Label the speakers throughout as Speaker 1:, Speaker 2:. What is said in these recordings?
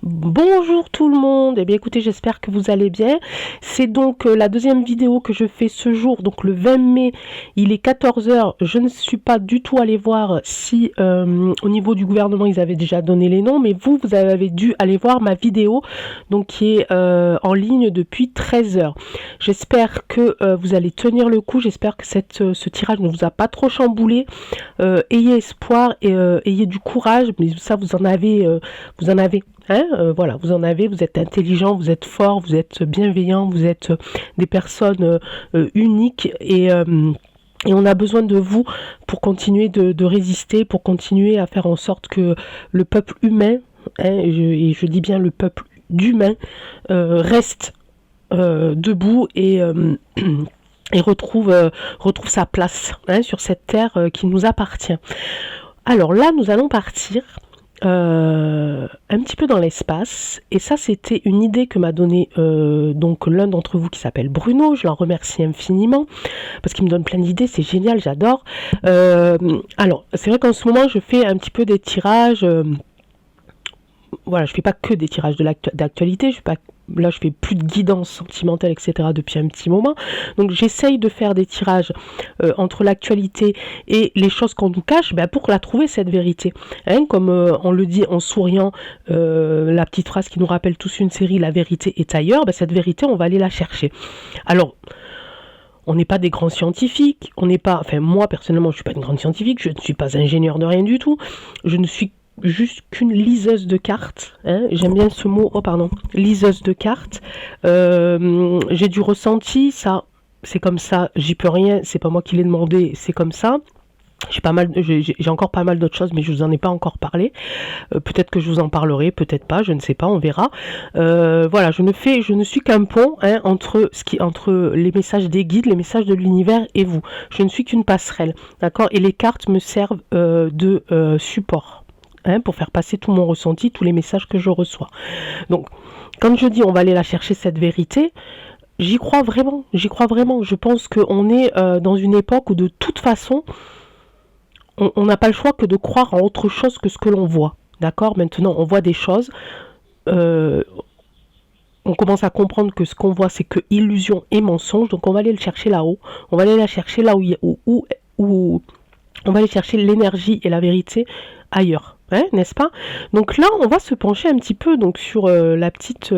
Speaker 1: Bonjour tout le monde, eh bien écoutez, j'espère que vous allez bien. C'est donc la deuxième vidéo que je fais ce jour, donc le 20 mai, il est 14 heures. Je ne suis pas du tout allée voir si au niveau du gouvernement ils avaient déjà donné les noms, mais vous avez dû aller voir ma vidéo, donc qui est en ligne depuis 13 heures. J'espère que vous allez tenir le coup, j'espère que ce tirage ne vous a pas trop chamboulé. Ayez espoir et ayez du courage, mais ça vous en avez. Hein, voilà, vous en avez, vous êtes intelligent, vous êtes fort, vous êtes bienveillant, vous êtes des personnes uniques et on a besoin de vous pour continuer de résister, pour continuer à faire en sorte que le peuple humain, hein, et je dis bien le peuple d'humain, reste debout et retrouve sa place, hein, sur cette terre qui nous appartient. Alors là, nous allons partir un petit peu dans l'espace, et ça c'était une idée que m'a donnée donc l'un d'entre vous qui s'appelle Bruno. Je l'en remercie infiniment parce qu'il me donne plein d'idées, c'est génial, j'adore. Alors c'est vrai qu'en ce moment je fais un petit peu des tirages, voilà, je fais pas que des tirages d'actualité, je fais plus de guidance sentimentale, etc. depuis un petit moment. Donc j'essaye de faire des tirages entre l'actualité et les choses qu'on nous cache, pour la trouver, cette vérité. Hein, comme on le dit en souriant, la petite phrase qui nous rappelle tous une série, la vérité est ailleurs, cette vérité, on va aller la chercher. Alors, on n'est pas des grands scientifiques, moi personnellement je ne suis pas une grande scientifique, je ne suis pas ingénieur de rien du tout, je ne suis juste qu'une liseuse de cartes, hein, j'aime bien ce mot, liseuse de cartes. J'ai du ressenti, ça c'est comme ça, j'y peux rien, c'est pas moi qui l'ai demandé, c'est comme ça. J'ai encore pas mal d'autres choses, mais je vous en ai pas encore parlé. Peut-être que je vous en parlerai, peut-être pas, je ne sais pas, on verra. Voilà, je ne suis qu'un pont, hein, entre les messages des guides, les messages de l'univers et vous. Je ne suis qu'une passerelle, d'accord. Et les cartes me servent de support. Hein, pour faire passer tout mon ressenti, tous les messages que je reçois. Donc, quand je dis on va aller la chercher, cette vérité, j'y crois vraiment. Je pense qu'on est dans une époque où de toute façon, on n'a pas le choix que de croire en autre chose que ce que l'on voit. D'accord ? Maintenant, on voit des choses, on commence à comprendre que ce qu'on voit, c'est que illusion et mensonge, donc on va aller le chercher là-haut. On va aller la chercher là où on va aller chercher l'énergie et la vérité ailleurs, hein, n'est-ce pas? Donc là, on va se pencher un petit peu donc sur la petite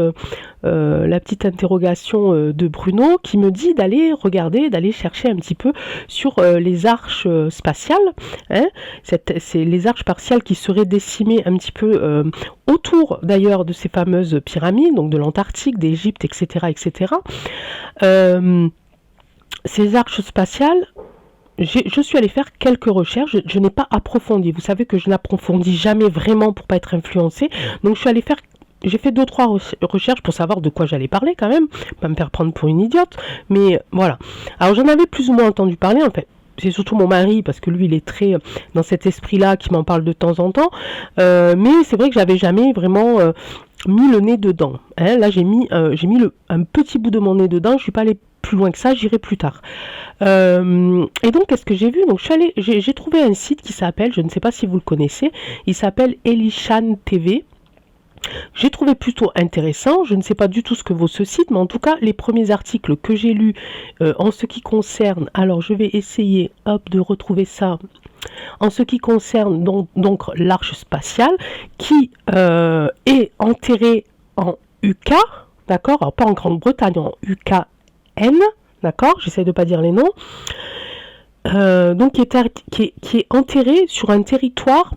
Speaker 1: interrogation de Bruno, qui me dit d'aller chercher un petit peu sur les arches spatiales, hein. C'est les arches spatiales qui seraient décimées un petit peu autour d'ailleurs de ces fameuses pyramides, donc de l'Antarctique, d'Égypte, etc., etc. Ces arches spatiales, je suis allée faire quelques recherches, je n'ai pas approfondi. Vous savez que je n'approfondis jamais vraiment pour pas être influencée. Donc j'ai fait 2-3 recherches pour savoir de quoi j'allais parler quand même, pas me faire prendre pour une idiote, mais voilà. Alors j'en avais plus ou moins entendu parler, en fait. C'est surtout mon mari, parce que lui il est très dans cet esprit-là, qui m'en parle de temps en temps. Mais c'est vrai que j'avais jamais vraiment mis le nez dedans. Hein. Là j'ai mis un petit bout de mon nez dedans, je suis pas allée plus loin que ça, j'irai plus tard. Et donc qu'est-ce que j'ai vu? Donc j'ai trouvé un site qui s'appelle, je ne sais pas si vous le connaissez, il s'appelle Elishan TV. J'ai trouvé plutôt intéressant, je ne sais pas du tout ce que vaut ce site, mais en tout cas les premiers articles que j'ai lus en ce qui concerne, alors je vais essayer de retrouver ça, en ce qui concerne donc l'arche spatiale qui est enterrée en UK, d'accord, alors pas en Grande-Bretagne, en UKN, d'accord, j'essaie de ne pas dire les noms, donc qui est enterré sur un territoire,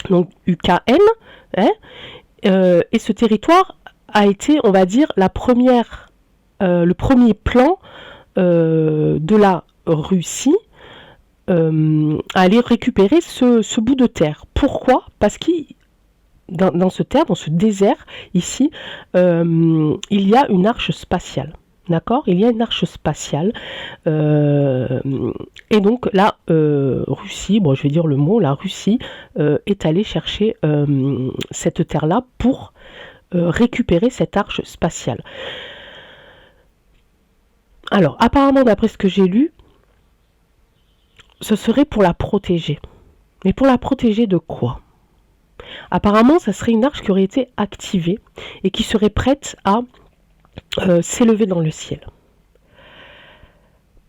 Speaker 1: donc UKN, hein, et ce territoire a été, on va dire, le premier plan de la Russie à aller récupérer ce bout de terre. Pourquoi ? Parce que dans ce désert, ici, il y a une arche spatiale. D'accord ? Il y a une arche spatiale. Et donc la Russie, je vais dire le mot, la Russie est allée chercher cette terre-là pour récupérer cette arche spatiale. Alors, apparemment, d'après ce que j'ai lu, ce serait pour la protéger. Mais pour la protéger de quoi ? Apparemment, ça serait une arche qui aurait été activée et qui serait prête à s'élever dans le ciel.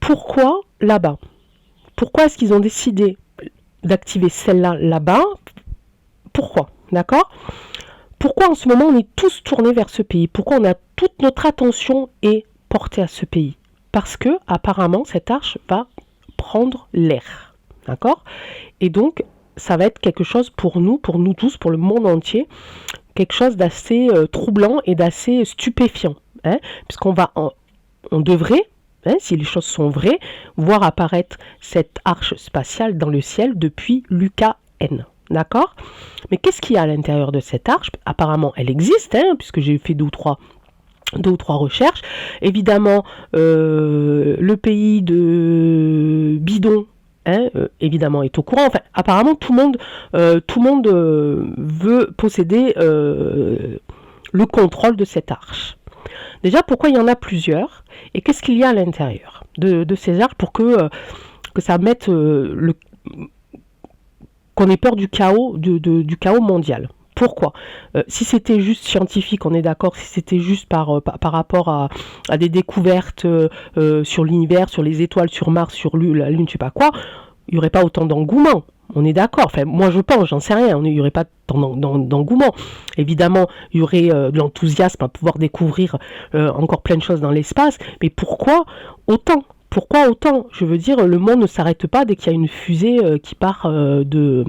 Speaker 1: Pourquoi là-bas? Pourquoi est-ce qu'ils ont décidé d'activer celle-là là-bas? Pourquoi? D'accord? Pourquoi en ce moment on est tous tournés vers ce pays? Pourquoi on a toute notre attention est portée à ce pays? Parce que apparemment cette arche va prendre l'air. D'accord? Et donc ça va être quelque chose pour nous tous, pour le monde entier, quelque chose d'assez troublant et d'assez stupéfiant. Hein? Puisqu'on va on devrait, hein, si les choses sont vraies, voir apparaître cette arche spatiale dans le ciel depuis Lucas N. D'accord? Mais qu'est-ce qu'il y a à l'intérieur de cette arche? Apparemment, elle existe, hein, puisque j'ai fait deux ou trois recherches. Évidemment, le pays de Bidon, hein, évidemment, est au courant. Enfin, apparemment, tout le monde veut posséder le contrôle de cette arche. Déjà, pourquoi il y en a plusieurs? Et qu'est-ce qu'il y a à l'intérieur de ces arches pour que ça mette qu'on ait peur du chaos, du chaos mondial? Pourquoi? Si c'était juste scientifique, on est d'accord, si c'était juste par rapport à des découvertes sur l'univers, sur les étoiles, sur Mars, sur la Lune, je sais pas quoi, il n'y aurait pas autant d'engouement. On est d'accord, enfin moi je pense, j'en sais rien, il n'y aurait pas d'engouement. Évidemment, il y aurait de l'enthousiasme à pouvoir découvrir encore plein de choses dans l'espace, mais pourquoi autant? Pourquoi autant? Je veux dire, le monde ne s'arrête pas dès qu'il y a une fusée qui part de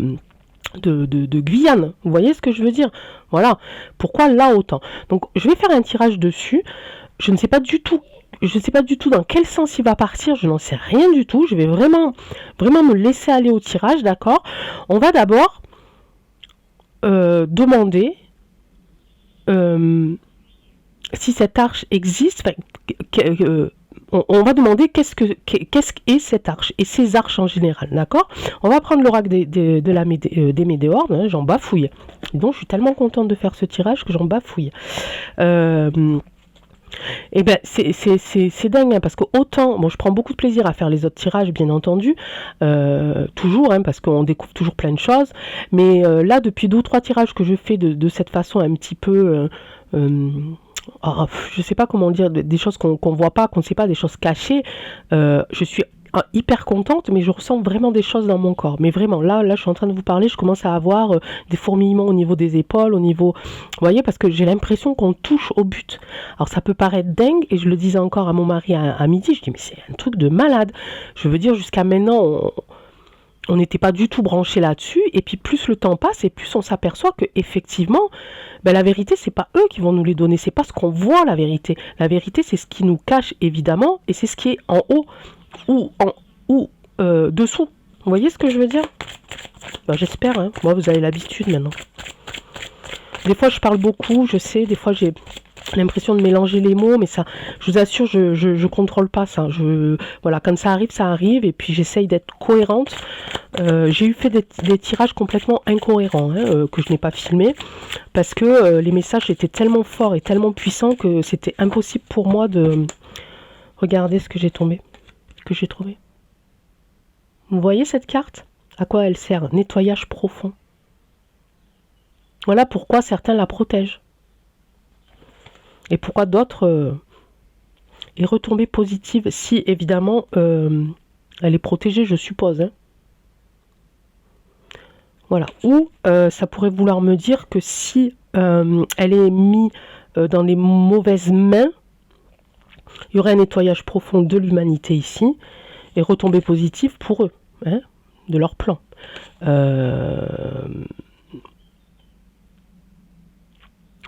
Speaker 1: Guyane. Vous voyez ce que je veux dire? Voilà. Pourquoi là autant? Donc je vais faire un tirage dessus. Je ne sais pas du tout dans quel sens il va partir, je n'en sais rien du tout. Je vais vraiment me laisser aller au tirage, d'accord? On va d'abord demander si cette arche existe. On va demander qu'est-ce qu'est cette arche et ces arches en général, d'accord? On va prendre l'oracle des Médéors, hein, j'en bafouille. Donc je suis tellement contente de faire ce tirage que j'en bafouille. Et ben c'est dingue, hein, parce que autant, bon, je prends beaucoup de plaisir à faire les autres tirages, bien entendu, toujours, hein, parce qu'on découvre toujours plein de choses, mais là depuis 2 ou 3 tirages que je fais de cette façon un petit peu je sais pas comment dire, des choses qu'on voit pas, qu'on ne sait pas, des choses cachées, je suis hyper contente, mais je ressens vraiment des choses dans mon corps. Mais vraiment, là je suis en train de vous parler, je commence à avoir des fourmillements au niveau des épaules, au niveau, vous voyez, parce que j'ai l'impression qu'on touche au but. Alors ça peut paraître dingue, et je le disais encore à mon mari à midi, je dis mais c'est un truc de malade. Je veux dire, jusqu'à maintenant, on n'était pas du tout branché là-dessus, et puis plus le temps passe, et plus on s'aperçoit que effectivement, la vérité, c'est pas eux qui vont nous les donner, c'est pas ce qu'on voit, la vérité. La vérité, c'est ce qui nous cache, évidemment, et c'est ce qui est en haut ou dessous. Vous voyez ce que je veux dire? J'espère, hein. Moi, vous avez l'habitude maintenant. Des fois, je parle beaucoup, je sais, des fois, j'ai l'impression de mélanger les mots, mais ça, je vous assure, je contrôle pas ça. Voilà, quand ça arrive, et puis j'essaye d'être cohérente. J'ai fait des tirages complètement incohérents, hein, que je n'ai pas filmé, parce que les messages étaient tellement forts et tellement puissants que c'était impossible pour moi de... Regardez ce que j'ai trouvé. Vous voyez cette carte? À quoi elle sert? Nettoyage profond. Voilà pourquoi certains la protègent. Et pourquoi d'autres est retombée positive, si évidemment elle est protégée, je suppose. Hein. Voilà. Ou ça pourrait vouloir me dire que si elle est mise dans les mauvaises mains, il y aurait un nettoyage profond de l'humanité ici, et retombée positive pour eux, hein, de leur plan.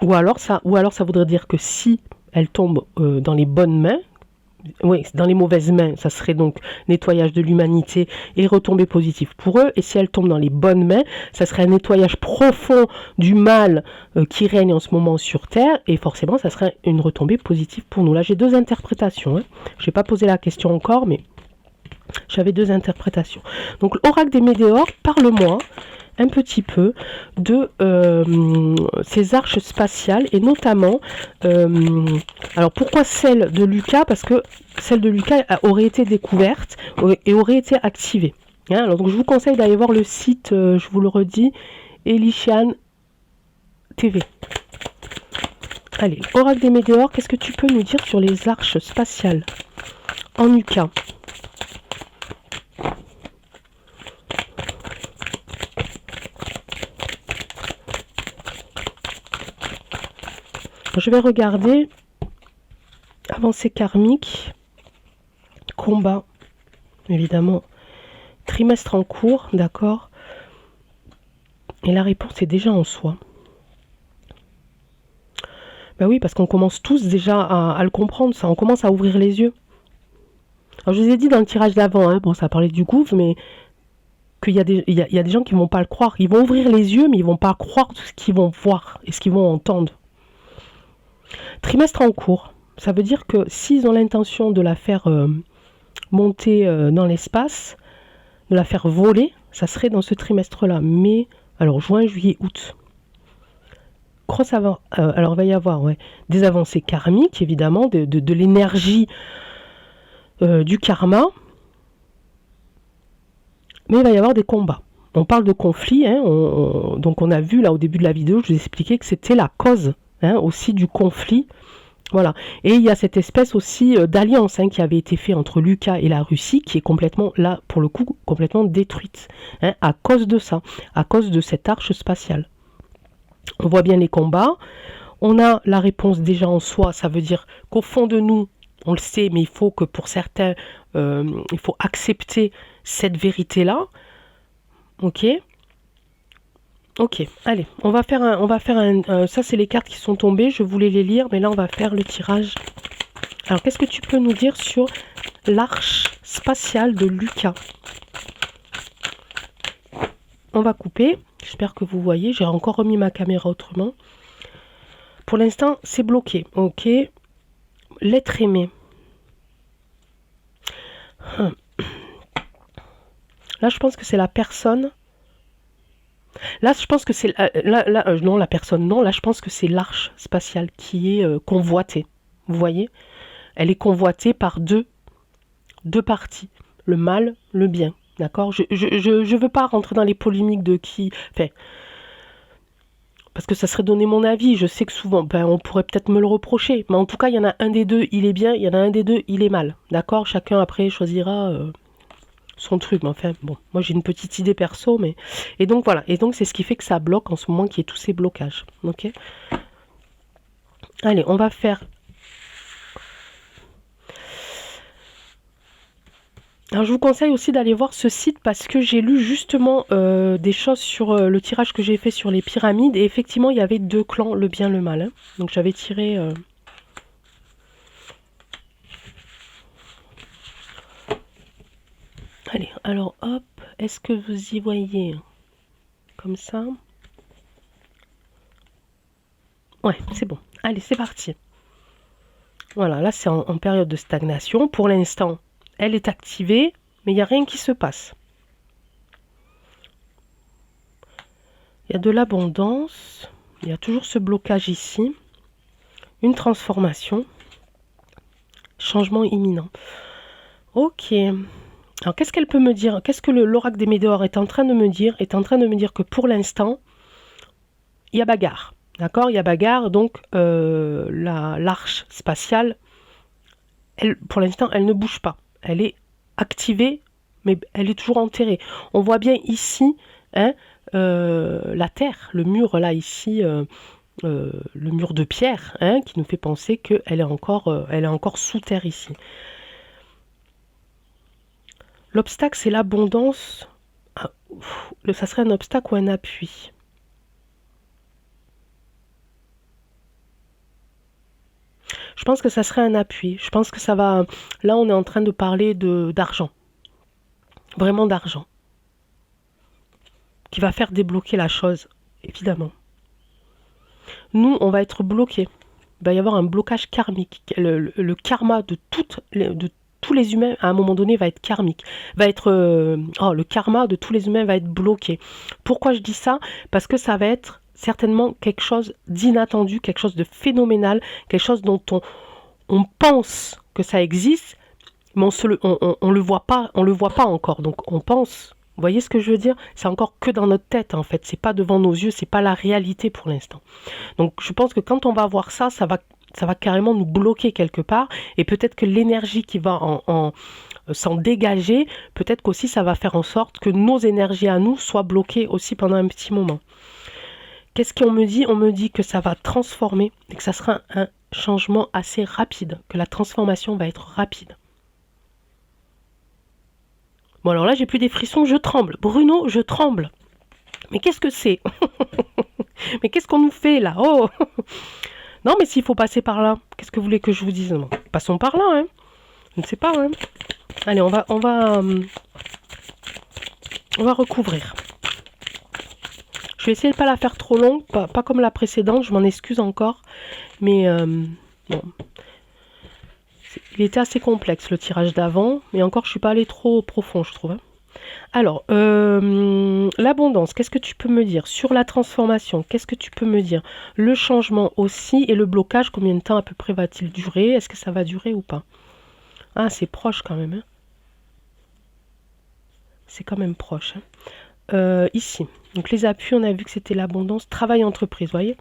Speaker 1: Ou alors ça voudrait dire que si elle tombe dans les bonnes mains, oui, dans les mauvaises mains, ça serait donc nettoyage de l'humanité et retombée positive pour eux. Et si elle tombe dans les bonnes mains, ça serait un nettoyage profond du mal qui règne en ce moment sur Terre. Et forcément, ça serait une retombée positive pour nous. Là, j'ai 2 interprétations. Hein. Je n'ai pas posé la question encore, mais j'avais 2 interprétations. Donc, l'oracle des Médéors, parle-moi un petit peu de ces arches spatiales, et notamment alors pourquoi celle de Lucas? Parce que celle de Lucas aurait été découverte et aurait été activée, hein. Alors donc je vous conseille d'aller voir le site, je vous le redis, Elishan TV. Allez, oracle des météores, qu'est-ce que tu peux nous dire sur les arches spatiales en UK? Je vais regarder avancée karmique, combat, évidemment, trimestre en cours, d'accord. Et la réponse est déjà en soi. Ben oui, parce qu'on commence tous déjà à le comprendre, ça, on commence à ouvrir les yeux. Alors je vous ai dit dans le tirage d'avant, hein, bon ça parlait du gouffre, mais qu'il y a des gens qui ne vont pas le croire. Ils vont ouvrir les yeux, mais ils ne vont pas croire tout ce qu'ils vont voir et ce qu'ils vont entendre. Trimestre en cours, ça veut dire que s'ils ont l'intention de la faire monter dans l'espace, de la faire voler, ça serait dans ce trimestre-là. Mais, alors juin, juillet, août. Alors il va y avoir des avancées karmiques, évidemment, de l'énergie du karma. Mais il va y avoir des combats. On parle de conflits, hein, donc on a vu là au début de la vidéo, je vous ai expliqué que c'était la cause aussi du conflit. Voilà. Et il y a cette espèce aussi d'alliance qui avait été faite entre Lucas et la Russie, qui est complètement, là, pour le coup, complètement détruite, à cause de ça, à cause de cette arche spatiale. On voit bien les combats, on a la réponse déjà en soi, ça veut dire qu'au fond de nous, on le sait, mais il faut que pour certains, il faut accepter cette vérité-là. Ok. Ok, allez, on va faire un, ça c'est les cartes qui sont tombées, je voulais les lire, mais là on va faire le tirage. Alors qu'est-ce que tu peux nous dire sur l'arche spatiale de Lucas? On va couper, j'espère que vous voyez, j'ai encore remis ma caméra autrement. Pour l'instant, c'est bloqué, ok. L'être aimé. Là, je pense que c'est la personne. Là, je pense que c'est... non, la personne, non. Là, je pense que c'est l'arche spatiale qui est convoitée. Vous voyez? Elle est convoitée par deux parties. Le mal, le bien. D'accord? Je veux pas rentrer dans les polémiques de qui... Enfin, parce que ça serait donner mon avis. Je sais que souvent, on pourrait peut-être me le reprocher. Mais en tout cas, il y en a un des deux, il est bien. Il y en a un des deux, il est mal. D'accord? Chacun, après, choisira... son truc, mais enfin bon, moi j'ai une petite idée perso, mais et donc voilà, et donc c'est ce qui fait que ça bloque en ce moment, qu'il y ait tous ces blocages. Ok, allez, on va faire. Alors je vous conseille aussi d'aller voir ce site parce que j'ai lu justement des choses sur le tirage que j'ai fait sur les pyramides, et effectivement il y avait deux clans, le bien, le mal, donc j'avais tiré allez, alors hop, est-ce que vous y voyez comme ça? Ouais, c'est bon. Allez, c'est parti. Voilà, là c'est en période de stagnation. Pour l'instant, elle est activée, mais il n'y a rien qui se passe. Il y a de l'abondance. Il y a toujours ce blocage ici. Une transformation. Changement imminent. Ok. Alors, qu'est-ce qu'elle peut me dire? Qu'est-ce que l'oracle des météores est en train de me dire? Est en train de me dire que pour l'instant, il y a bagarre. D'accord? Il y a bagarre. Donc, l'arche spatiale, elle, pour l'instant, elle ne bouge pas. Elle est activée, mais elle est toujours enterrée. On voit bien ici, la terre, le mur là ici, le mur de pierre, qui nous fait penser qu'elle est encore sous terre ici. L'obstacle, c'est l'abondance. Ça serait un obstacle ou un appui? Je pense que ça serait un appui. Je pense que ça va... Là, on est en train de parler d'argent. Vraiment d'argent. Qui va faire débloquer la chose, évidemment. Nous, on va être bloqués. Il va y avoir un blocage karmique. Le karma de tous les humains, à un moment donné, va être karmique. Le karma de tous les humains va être bloqué. Pourquoi je dis ça? Parce que ça va être certainement quelque chose d'inattendu, quelque chose de phénoménal, quelque chose dont on pense que ça existe, mais on le voit pas encore. Donc on pense Vous voyez ce que je veux dire? C'est encore que dans notre tête en fait, c'est pas devant nos yeux, c'est pas la réalité pour l'instant. Donc je pense que quand on va voir ça, ça va carrément nous bloquer quelque part, et peut-être que l'énergie qui va s'en dégager, peut-être qu'aussi ça va faire en sorte que nos énergies à nous soient bloquées aussi pendant un petit moment. Qu'est-ce qu'on me dit? On me dit que ça va transformer et que ça sera un changement assez rapide, que la transformation va être rapide. Bon alors là j'ai plus des frissons, je tremble. Bruno, je tremble. Mais qu'est-ce que c'est? Mais qu'est-ce qu'on nous fait là? Oh! Non mais s'il faut passer par là, qu'est-ce que vous voulez que je vous dise? Non, passons par là, hein. Je ne sais pas, hein. Allez, on va recouvrir. Je vais essayer de ne pas la faire trop longue, pas comme la précédente, je m'en excuse encore. Mais bon, il était assez complexe le tirage d'avant, mais encore je suis pas allée trop profond, je trouve. Hein. Alors, l'abondance, qu'est-ce que tu peux me dire? Sur la transformation, qu'est-ce que tu peux me dire? Le changement aussi, et le blocage, combien de temps à peu près va-t-il durer? Est-ce que ça va durer ou pas? Ah, c'est proche quand même. Hein. C'est quand même proche. Hein. Ici, donc les appuis, on a vu que c'était l'abondance. Travail entreprise, vous voyez?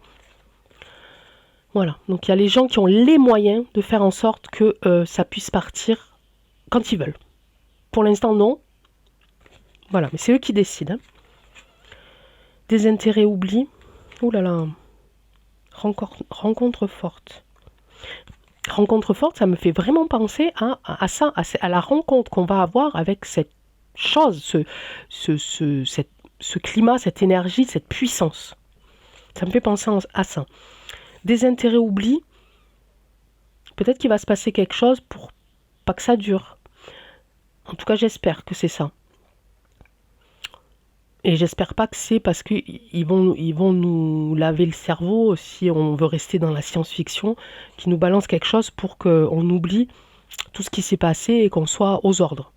Speaker 1: Voilà, donc il y a les gens qui ont les moyens de faire en sorte que ça puisse partir quand ils veulent. Pour l'instant, non. Voilà, mais c'est eux qui décident. Hein. Des intérêts oubliés. Ouh là là. Rencontre forte. Rencontre forte, ça me fait vraiment penser à ça, à la rencontre qu'on va avoir avec cette chose, ce climat, cette énergie, cette puissance. Ça me fait penser à ça. Des intérêts oubliés. Peut-être qu'il va se passer quelque chose pour pas que ça dure. En tout cas, j'espère que c'est ça. Et j'espère pas que c'est parce qu'ils vont nous laver le cerveau, si on veut rester dans la science-fiction, qu'ils nous balancent quelque chose pour qu'on oublie tout ce qui s'est passé et qu'on soit aux ordres.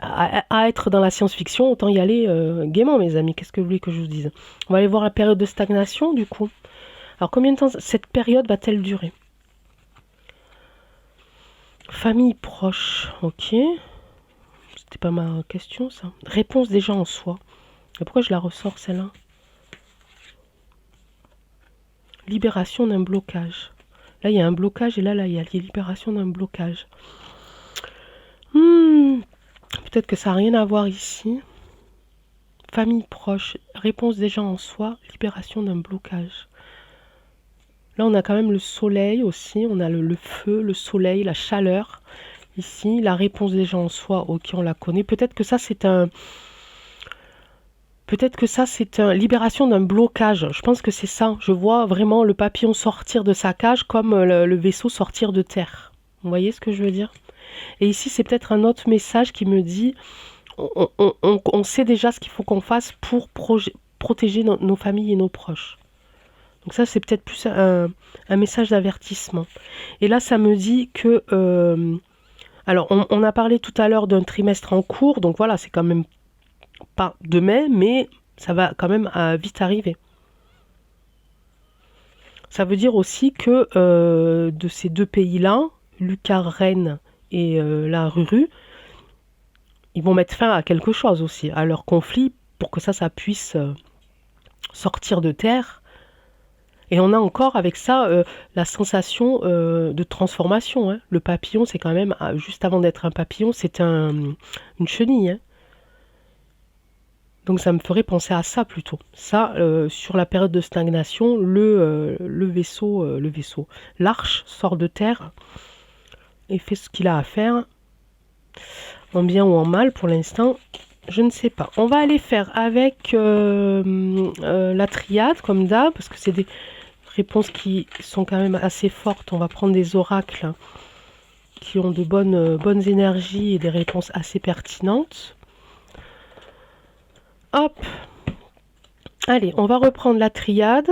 Speaker 1: À être dans la science-fiction, autant y aller gaiement, mes amis. Qu'est-ce que vous voulez que je vous dise? On va aller voir la période de stagnation, du coup. Alors, combien de temps cette période va-t-elle durer? Famille proche, ok. C'était pas ma question, ça. Réponse déjà en soi. Et pourquoi je la ressors, celle-là? Libération d'un blocage. Là, il y a un blocage et là, il y a la libération d'un blocage. Peut-être que ça n'a rien à voir ici. Famille proche. Réponse déjà en soi. Libération d'un blocage. Là, on a quand même le soleil aussi. On a le feu, le soleil, la chaleur. Ici, la réponse déjà en soi. Ok, on la connaît. Peut-être que ça, c'est un... Peut-être que ça, c'est une libération d'un blocage. Je pense que c'est ça. Je vois vraiment le papillon sortir de sa cage comme le vaisseau sortir de terre. Vous voyez ce que je veux dire? Et ici, c'est peut-être un autre message qui me dit, on sait déjà ce qu'il faut qu'on fasse pour protéger nos familles et nos proches. Donc ça, c'est peut-être plus un message d'avertissement. Et là, ça me dit que... alors, on a parlé tout à l'heure d'un trimestre en cours. Donc voilà, c'est quand même pas demain, mais ça va quand même vite arriver. Ça veut dire aussi que de ces deux pays-là, Lucar-Rennes et la Ruru, ils vont mettre fin à quelque chose aussi, à leur conflit, pour que ça puisse sortir de terre. Et on a encore avec ça la sensation de transformation. Hein. Le papillon, c'est quand même, juste avant d'être un papillon, c'est une chenille. Hein. Donc ça me ferait penser à ça plutôt. Ça, sur la période de stagnation, le vaisseau, l'arche sort de terre et fait ce qu'il a à faire, en bien ou en mal pour l'instant, je ne sais pas. On va aller faire avec la triade comme d'hab, parce que c'est des réponses qui sont quand même assez fortes. On va prendre des oracles hein, qui ont de bonnes énergies et des réponses assez pertinentes. Hop. Allez, on va reprendre la triade.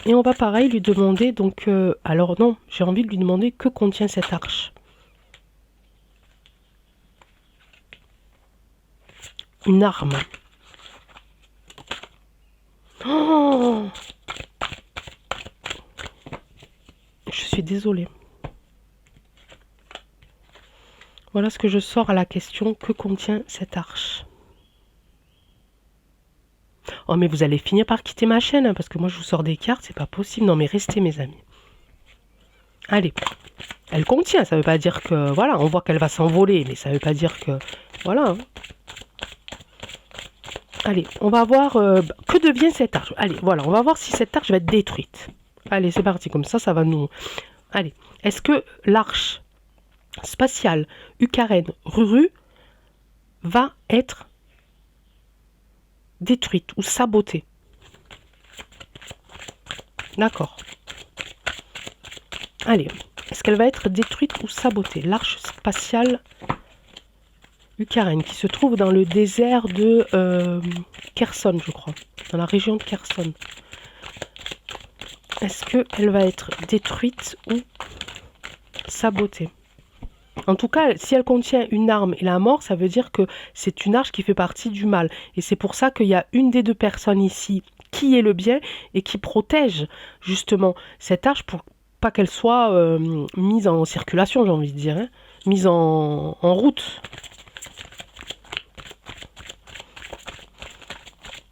Speaker 1: Et on va pareil lui demander, donc... alors non, j'ai envie de lui demander que contient cette arche. Une arme. Oh, je suis désolée. Voilà ce que je sors à la question, que contient cette arche? Oh mais vous allez finir par quitter ma chaîne, hein, parce que moi je vous sors des cartes, c'est pas possible. Non mais restez mes amis. Allez, elle contient, ça veut pas dire que... Voilà, on voit qu'elle va s'envoler, mais ça veut pas dire que... Voilà. Hein. Allez, on va voir que devient cette arche. Allez, voilà, on va voir si cette arche va être détruite. Allez, c'est parti, comme ça va nous... Allez, est-ce que l'arche spatiale Ucarène Ruru va être détruite ou sabotée? D'accord. Allez, est-ce qu'elle va être détruite ou sabotée? L'arche spatiale Ucarène, qui se trouve dans le désert de Kherson, je crois. Dans la région de Kherson. Est-ce qu'elle va être détruite ou sabotée? En tout cas, si elle contient une arme et la mort, ça veut dire que c'est une arche qui fait partie du mal. Et c'est pour ça qu'il y a une des deux personnes ici qui est le bien et qui protège justement cette arche pour pas qu'elle soit mise en circulation, j'ai envie de dire, hein, mise en route.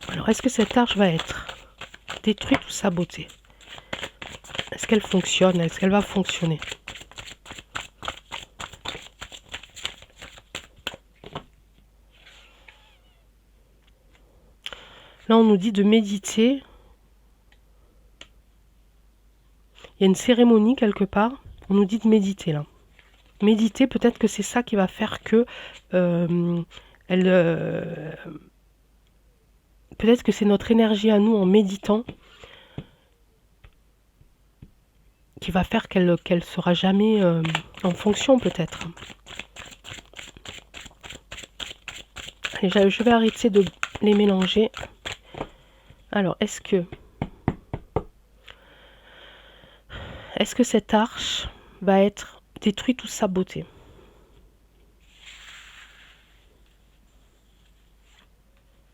Speaker 1: Alors, est-ce que cette arche va être détruite ou sabotée? Est-ce qu'elle fonctionne? Est-ce qu'elle va fonctionner? Là, on nous dit de méditer. Il y a une cérémonie quelque part. On nous dit de méditer, là. Méditer, peut-être que c'est ça qui va faire que... peut-être que c'est notre énergie à nous en méditant qui va faire qu'elle sera jamais en fonction, peut-être. Allez, je vais arrêter de les mélanger. Alors, est-ce que cette arche va être détruite ou sabotée?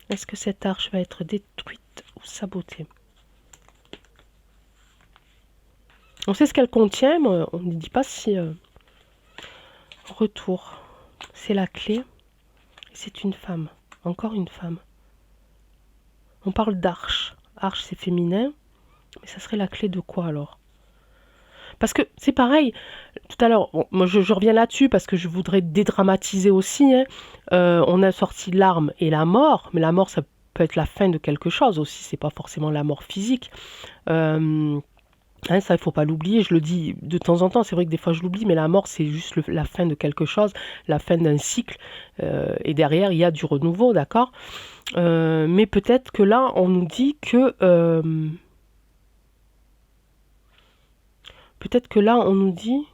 Speaker 1: Est-ce que cette arche va être détruite ou sabotée? On sait ce qu'elle contient, mais on ne dit pas si... Retour, c'est la clé. C'est une femme, encore une femme. On parle d'arche. Arche, c'est féminin. Mais ça serait la clé de quoi alors? Parce que c'est pareil, tout à l'heure, bon, moi je reviens là-dessus parce que je voudrais dédramatiser aussi. Hein. On a sorti l'arme et la mort, mais la mort, ça peut être la fin de quelque chose aussi, c'est pas forcément la mort physique. Hein, ça, il ne faut pas l'oublier, je le dis de temps en temps, c'est vrai que des fois je l'oublie, mais la mort, c'est juste la fin de quelque chose, la fin d'un cycle, et derrière, il y a du renouveau, d'accord? Mais peut-être que là, on nous dit que... peut-être que là, on nous dit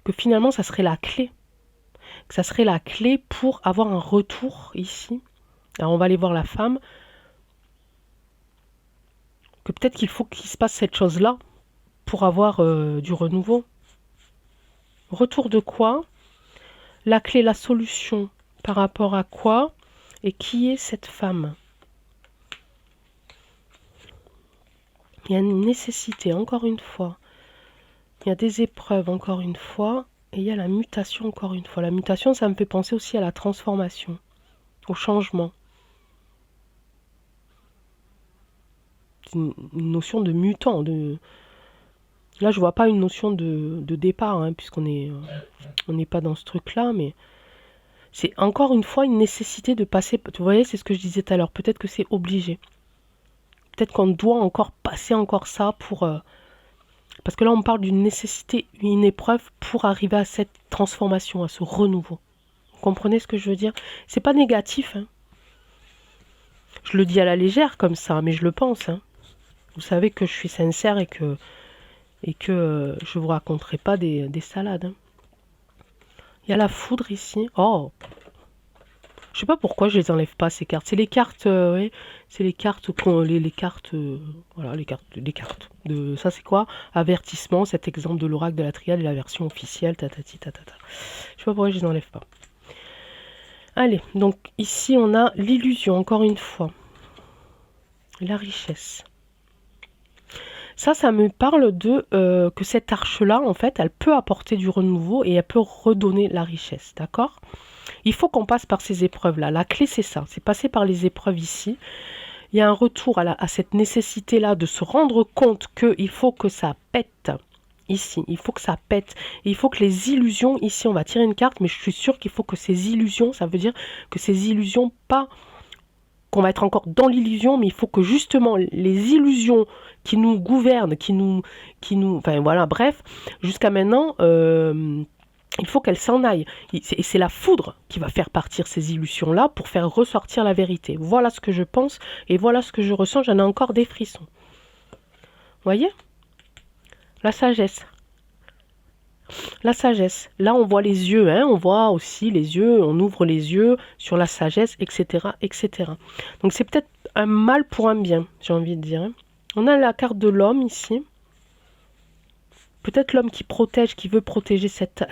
Speaker 1: que finalement, ça serait la clé. Que ça serait la clé pour avoir un retour ici. Alors, on va aller voir la femme. Que peut-être qu'il faut qu'il se passe cette chose-là pour avoir du renouveau. Retour de quoi? La clé, la solution par rapport à quoi? Et qui est cette femme? Il y a une nécessité, encore une fois. Il y a des épreuves, encore une fois. Et il y a la mutation, encore une fois. La mutation, ça me fait penser aussi à la transformation, au changement. C'est une notion de mutant. Là, je vois pas une notion de départ, hein, puisqu'on n'est pas dans ce truc-là, mais c'est encore une fois une nécessité de passer. Vous voyez, c'est ce que je disais tout à l'heure. Peut-être que c'est obligé. Peut-être qu'on doit encore passer encore ça pour... parce que là, on parle d'une nécessité, une épreuve pour arriver à cette transformation, à ce renouveau. Vous comprenez ce que je veux dire? C'est pas négatif. Hein. Je le dis à la légère comme ça, mais je le pense. Hein. Vous savez que je suis sincère et que je vous raconterai pas des salades. Hein. Il y a la foudre ici. Oh! Je sais pas pourquoi je les enlève pas ces cartes. C'est les cartes, ouais, c'est les cartes, les cartes, voilà, les cartes. Ça c'est quoi? Avertissement, cet exemple de l'oracle de la triade et la version officielle, tatati tatata. Je sais pas pourquoi je les enlève pas. Allez, donc ici on a l'illusion, encore une fois. La richesse. Ça me parle de que cette arche-là, en fait, elle peut apporter du renouveau et elle peut redonner la richesse, d'accord? Il faut qu'on passe par ces épreuves-là. La clé, c'est ça, c'est passer par les épreuves ici. Il y a un retour à cette nécessité-là de se rendre compte qu'il faut que ça pète ici. Il faut que ça pète. Et il faut que les illusions, ici, on va tirer une carte, mais je suis sûre qu'il faut que ces illusions, ça veut dire que ces illusions, pas qu'on va être encore dans l'illusion, mais il faut que justement les illusions qui nous gouvernent, enfin voilà, bref, jusqu'à maintenant, il faut qu'elles s'en aillent. Et c'est la foudre qui va faire partir ces illusions-là pour faire ressortir la vérité. Voilà ce que je pense et voilà ce que je ressens. J'en ai encore des frissons. Voyez? La sagesse. La sagesse. Là, on voit les yeux, hein, on voit aussi les yeux, on ouvre les yeux sur la sagesse, etc., etc. Donc, c'est peut-être un mal pour un bien, j'ai envie de dire. Hein. On a la carte de l'homme ici. Peut-être l'homme qui protège, qui veut protéger cette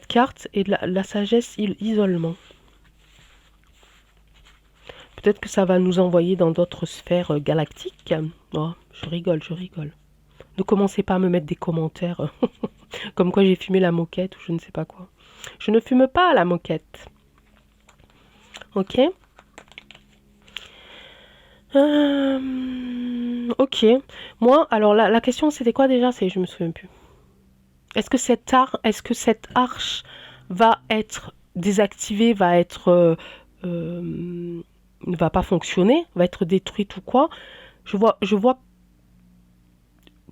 Speaker 1: carte, et la sagesse, isolement. Peut-être que ça va nous envoyer dans d'autres sphères galactiques. Oh, je rigole, je rigole. Ne commencez pas à me mettre des commentaires comme quoi j'ai fumé la moquette ou je ne sais pas quoi. Je ne fume pas la moquette. Ok. Ok. Moi, alors la question c'était quoi déjà? Je me souviens plus. Est-ce que cette arche va être désactivée, ne va pas fonctionner, va être détruite ou quoi?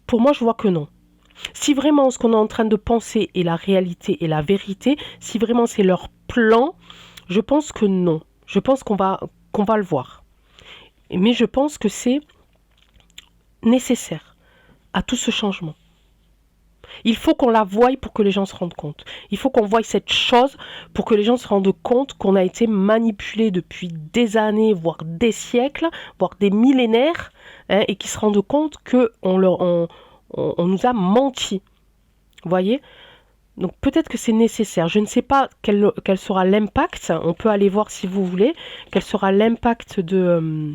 Speaker 1: Pour moi, je vois que non. Si vraiment ce qu'on est en train de penser est la réalité et la vérité, si vraiment c'est leur plan, je pense que non. Je pense qu'on va le voir. Mais je pense que c'est nécessaire à tout ce changement. Il faut qu'on la voie pour que les gens se rendent compte. Il faut qu'on voie cette chose pour que les gens se rendent compte qu'on a été manipulé depuis des années, voire des siècles, voire des millénaires, hein, et qu'ils se rendent compte qu'on nous a menti. Vous voyez? Donc peut-être que c'est nécessaire. Je ne sais pas quel sera l'impact. On peut aller voir si vous voulez. Quel sera l'impact de...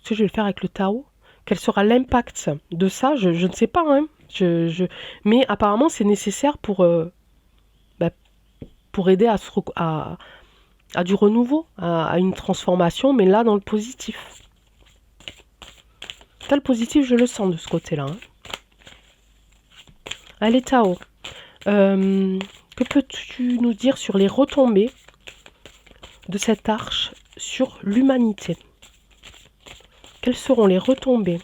Speaker 1: je vais le faire avec le Tao. Quel sera l'impact de ça? Je ne sais pas. Hein. Mais apparemment, c'est nécessaire pour aider à du renouveau, à une transformation, mais là, dans le positif. Ça, le positif, je le sens de ce côté-là. Hein. Allez, Tao. Que peux-tu nous dire sur les retombées de cette arche sur l'humanité? Quelles seront les retombées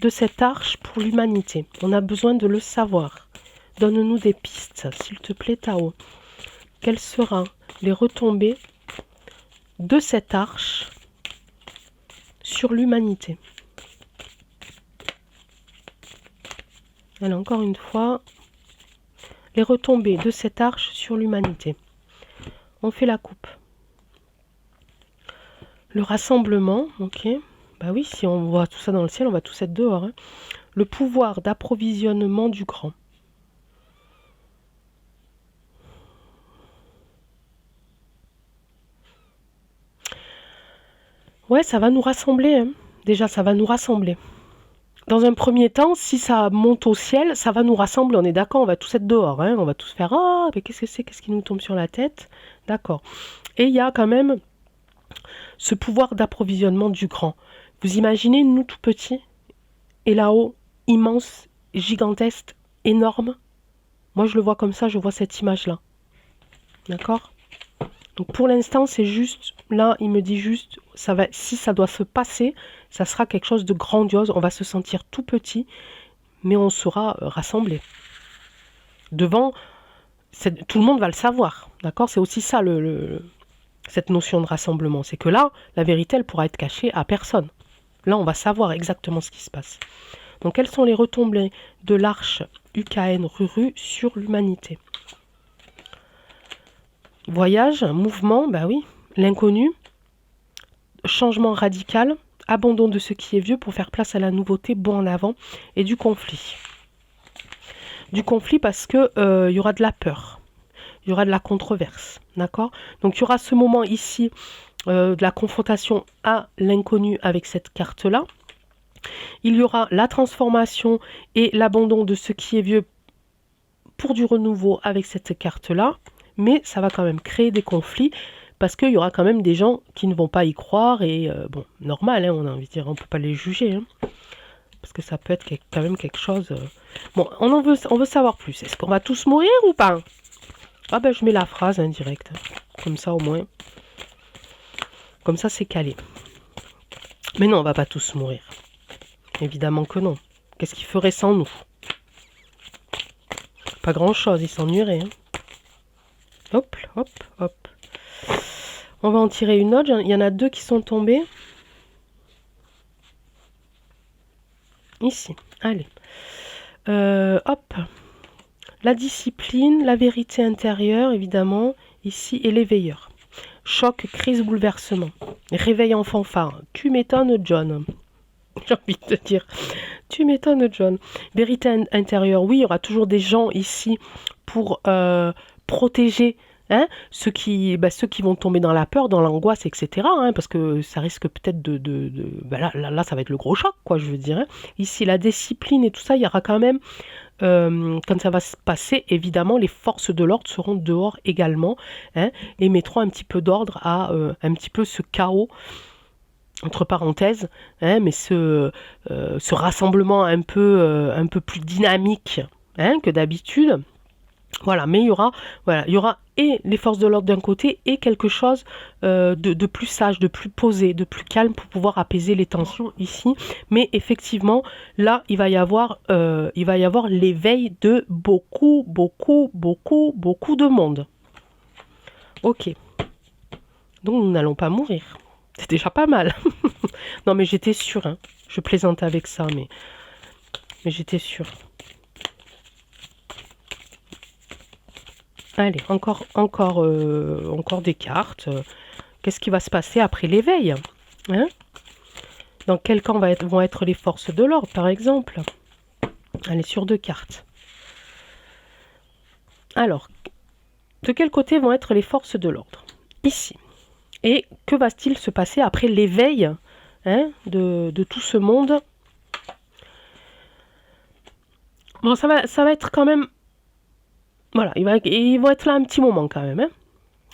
Speaker 1: de cette arche pour l'humanité? On a besoin de le savoir. Donne-nous des pistes, s'il te plaît, Tao. Quelles seront les retombées de cette arche sur l'humanité? Allez, encore une fois, les retombées de cette arche sur l'humanité. On fait la coupe. Le rassemblement, ok. Bah oui, si on voit tout ça dans le ciel, on va tous être dehors. Hein. Le pouvoir d'approvisionnement du grand. Ouais, ça va nous rassembler. Hein. Déjà, ça va nous rassembler. Dans un premier temps, si ça monte au ciel, ça va nous rassembler. On est d'accord, on va tous être dehors. Hein. On va tous faire « Ah, mais qu'est-ce que c'est? Qu'est-ce qui nous tombe sur la tête ?» D'accord. Et il y a quand même ce pouvoir d'approvisionnement du grand. Vous imaginez, nous tout petits, et là-haut, immense, gigantesque, énorme. Moi, je le vois comme ça, je vois cette image-là. D'accord? Donc pour l'instant, c'est juste, là, il me dit juste, si ça doit se passer, ça sera quelque chose de grandiose. On va se sentir tout petit, mais on sera rassemblés. Devant, tout le monde va le savoir. D'accord? C'est aussi ça, cette notion de rassemblement. C'est que là, la vérité, elle pourra être cachée à personne. Là, on va savoir exactement ce qui se passe. Donc, quelles sont les retombées de l'arche UKN Ruru sur l'humanité? Voyage, mouvement, bah oui, l'inconnu, changement radical, abandon de ce qui est vieux pour faire place à la nouveauté, bond en avant, et du conflit. Du conflit parce que y aura de la peur, il y aura de la controverse, d'accord? Donc il y aura ce moment ici de la confrontation à l'inconnu avec cette carte-là. Il y aura la transformation et l'abandon de ce qui est vieux pour du renouveau avec cette carte-là. Mais ça va quand même créer des conflits parce qu'il y aura quand même des gens qui ne vont pas y croire. Et bon, normal, hein, on a envie de dire, on ne peut pas les juger. Hein, parce que ça peut être quand même quelque chose... Bon, on veut savoir plus. Est-ce qu'on va tous mourir ou pas? Ah ben, je mets la phrase indirecte. Comme ça, au moins. Comme ça, c'est calé. Mais non, on va pas tous mourir. Évidemment que non. Qu'est-ce qu'ils feraient sans nous? Pas grand-chose, ils s'ennuieraient. Hein. Hop, hop, hop. On va en tirer une autre. Il y en a 2 qui sont tombés. Ici. Allez. Hop. La discipline, la vérité intérieure, évidemment. Ici, et l'éveilleur. Choc, crise, bouleversement. Réveil en fanfare. Tu m'étonnes, John. J'ai envie de te dire. Tu m'étonnes, John. Vérité intérieure. Oui, il y aura toujours des gens ici pour protéger hein, ceux qui vont tomber dans la peur, dans l'angoisse, etc. Hein, parce que ça risque peut-être là, ça va être le gros choc, quoi, je veux dire. Hein. Ici, la discipline et tout ça, il y aura quand même... quand ça va se passer, évidemment, les forces de l'ordre seront dehors également hein, et mettront un petit peu d'ordre à un petit peu ce chaos, entre parenthèses, hein, mais ce rassemblement un peu plus dynamique hein, que d'habitude. Voilà, mais il y aura et les forces de l'ordre d'un côté et quelque chose de plus sage, de plus posé, de plus calme pour pouvoir apaiser les tensions ici. Mais effectivement, là, il va y avoir l'éveil de beaucoup de monde. Ok. Donc nous n'allons pas mourir. C'est déjà pas mal. Non mais j'étais sûre. Hein. Je plaisante avec ça, mais j'étais sûre. Allez, encore des cartes. Qu'est-ce qui va se passer après l'éveil hein? Dans quel camp vont être les forces de l'ordre, par exemple? Allez, sur 2 cartes. Alors, de quel côté vont être les forces de l'ordre? Ici. Et que va-t-il se passer après l'éveil hein, de tout ce monde? Bon, ça va être quand même... Voilà, ils vont être là un petit moment quand même. Hein.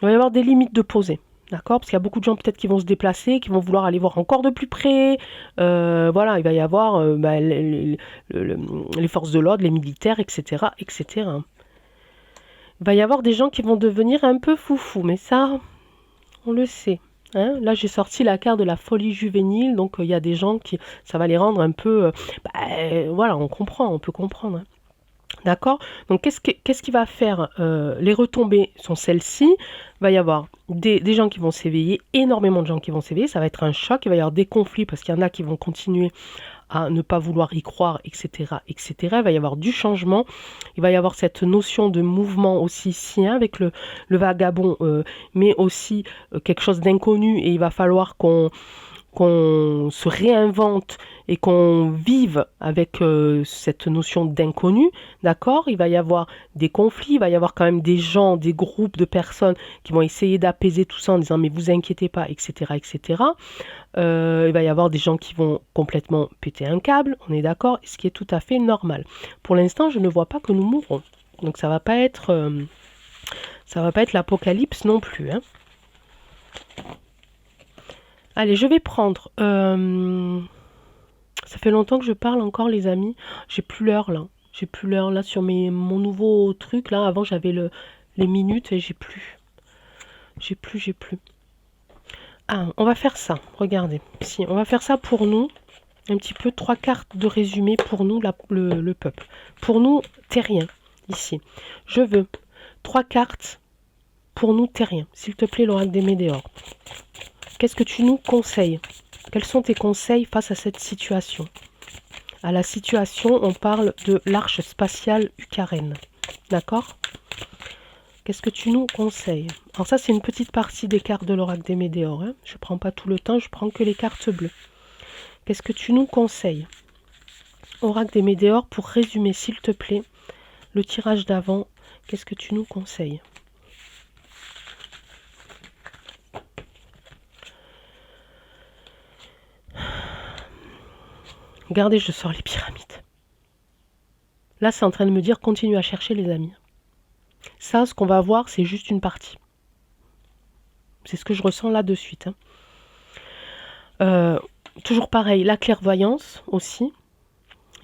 Speaker 1: Il va y avoir des limites de poser. D'accord? Parce qu'il y a beaucoup de gens peut-être qui vont se déplacer, qui vont vouloir aller voir encore de plus près. Voilà, il va y avoir les forces de l'ordre, les militaires, etc., etc. Il va y avoir des gens qui vont devenir un peu foufou, mais ça, on le sait. Hein? Là, j'ai sorti la carte de la folie juvénile, donc il y a des gens qui, ça va les rendre un peu... voilà, on peut comprendre. Hein. D'accord? Donc, qu'est-ce qui va faire les retombées sont celles-ci. Il va y avoir des gens qui vont s'éveiller, énormément de gens qui vont s'éveiller. Ça va être un choc. Il va y avoir des conflits parce qu'il y en a qui vont continuer à ne pas vouloir y croire, etc., etc. Il va y avoir du changement. Il va y avoir cette notion de mouvement aussi ici hein, avec le vagabond, mais aussi quelque chose d'inconnu. Et il va falloir qu'on se réinvente et qu'on vive avec cette notion d'inconnu, d'accord? Il va y avoir des conflits, il va y avoir quand même des gens, des groupes de personnes qui vont essayer d'apaiser tout ça en disant mais vous inquiétez pas, etc., etc. Il va y avoir des gens qui vont complètement péter un câble, on est d'accord, ce qui est tout à fait normal. Pour l'instant, je ne vois pas que nous mourrons, donc ça va pas être l'apocalypse non plus, hein. Allez, je vais prendre... Ça fait longtemps que je parle encore, les amis. J'ai plus l'heure, là. J'ai plus l'heure, là, sur mon nouveau truc, là. Avant, j'avais les minutes et j'ai plus. J'ai plus. Ah, on va faire ça. Regardez. Si, on va faire ça pour nous. Un petit peu, 3 cartes de résumé pour nous, le peuple. Pour nous, terriens, ici. Je veux 3 cartes pour nous, terriens. S'il te plaît, l'oracle des Médéors. Qu'est-ce que tu nous conseilles? Quels sont tes conseils face à cette situation? À la situation, on parle de l'arche spatiale Ucarène. D'accord? Qu'est-ce que tu nous conseilles? Alors ça, c'est une petite partie des cartes de l'oracle des Médéors. Hein. Je ne prends pas tout le temps, je prends que les cartes bleues. Qu'est-ce que tu nous conseilles? Oracle des Médéors, pour résumer, s'il te plaît, le tirage d'avant, qu'est-ce que tu nous conseilles? Regardez, je sors les pyramides. Là, c'est en train de me dire, continue à chercher les amis. Ça, ce qu'on va voir, c'est juste une partie. C'est ce que je ressens là de suite. Toujours pareil, la clairvoyance aussi,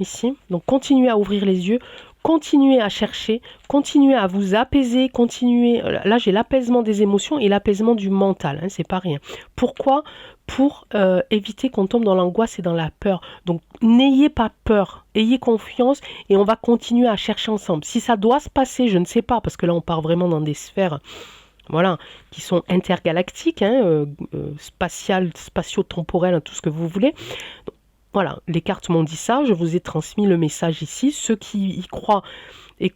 Speaker 1: ici. Donc, continuez à ouvrir les yeux, continuez à chercher, continuez à vous apaiser, continuez... Là, j'ai l'apaisement des émotions et l'apaisement du mental, c'est pas rien. Pourquoi ? Pour éviter qu'on tombe dans l'angoisse et dans la peur. Donc, n'ayez pas peur, ayez confiance et on va continuer à chercher ensemble. Si ça doit se passer, je ne sais pas, parce que là, on part vraiment dans des sphères... Voilà, qui sont intergalactiques, spatiales, spatio-temporelles, tout ce que vous voulez. Voilà, les cartes m'ont dit ça, je vous ai transmis le message ici. Ceux qui y croient et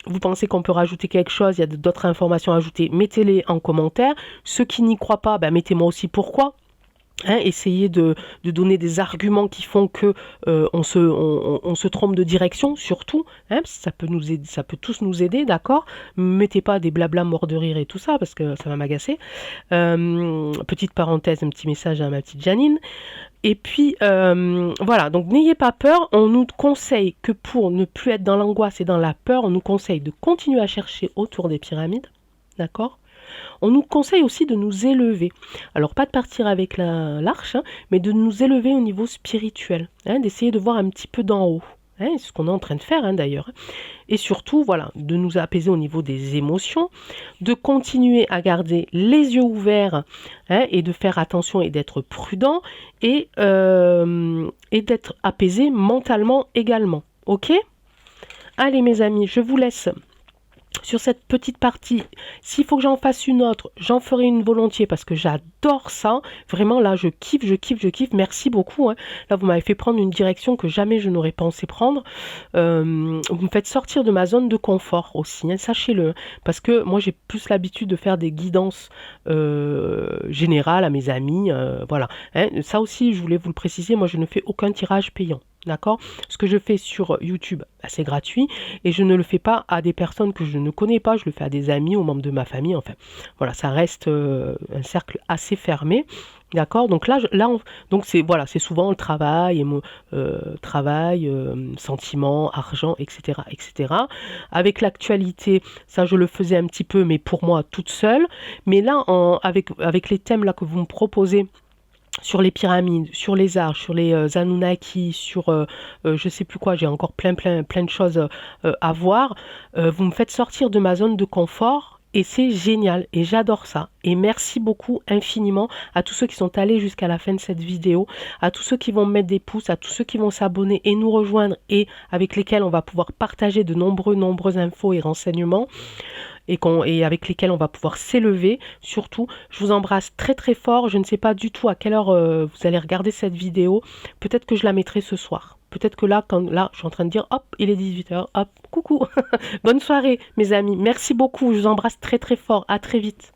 Speaker 1: vous pensez qu'on peut rajouter quelque chose, il y a d'autres informations à ajouter, mettez-les en commentaire. Ceux qui n'y croient pas, mettez-moi aussi pourquoi. Essayez de donner des arguments qui font que on se trompe de direction, surtout. Ça peut nous aider, ça peut tous nous aider, d'accord. Mettez pas des blabla morts de rire et tout ça, parce que ça va m'agacer. Petite parenthèse, un petit message à ma petite Janine. Et puis, voilà, donc n'ayez pas peur. On nous conseille que pour ne plus être dans l'angoisse et dans la peur, on nous conseille de continuer à chercher autour des pyramides, d'accord. On nous conseille aussi de nous élever. Alors, pas de partir avec l'arche, mais de nous élever au niveau spirituel, d'essayer de voir un petit peu d'en haut. C'est ce qu'on est en train de faire d'ailleurs. Et surtout, voilà, de nous apaiser au niveau des émotions, de continuer à garder les yeux ouverts et de faire attention et d'être prudent et d'être apaisé mentalement également. Ok ? Allez mes amis, je vous laisse sur cette petite partie. S'il faut que j'en fasse une autre, j'en ferai une volontiers parce que j'adore ça. Vraiment, là, je kiffe. Merci beaucoup. Là, vous m'avez fait prendre une direction que jamais je n'aurais pensé prendre. Vous me faites sortir de ma zone de confort aussi, sachez-le. Parce que moi, j'ai plus l'habitude de faire des guidances générales à mes amis. Voilà. Ça aussi, je voulais vous le préciser, moi, je ne fais aucun tirage payant. D'accord ? Ce que je fais sur YouTube, c'est gratuit et je ne le fais pas à des personnes que je ne connais pas, je le fais à des amis, aux membres de ma famille, enfin. Voilà, ça reste un cercle assez fermé. D'accord ? Donc donc c'est souvent le travail, sentiments, argent, etc., etc. Avec l'actualité, ça je le faisais un petit peu, mais pour moi toute seule. Mais là, avec les thèmes là que vous me proposez, sur les pyramides, sur les arts, sur les Anunnaki, sur je sais plus quoi, j'ai encore plein de choses à voir. Vous me faites sortir de ma zone de confort et c'est génial et j'adore ça. Et merci beaucoup infiniment à tous ceux qui sont allés jusqu'à la fin de cette vidéo, à tous ceux qui vont mettre des pouces, à tous ceux qui vont s'abonner et nous rejoindre et avec lesquels on va pouvoir partager de nombreuses infos et renseignements. Et avec lesquels on va pouvoir s'élever. Surtout, je vous embrasse très très fort. Je ne sais pas du tout à quelle heure vous allez regarder cette vidéo. Peut-être que je la mettrai ce soir. Peut-être que là, je suis en train de dire, hop, il est 18h, hop, coucou. Bonne soirée, mes amis. Merci beaucoup. Je vous embrasse très très fort. À très vite.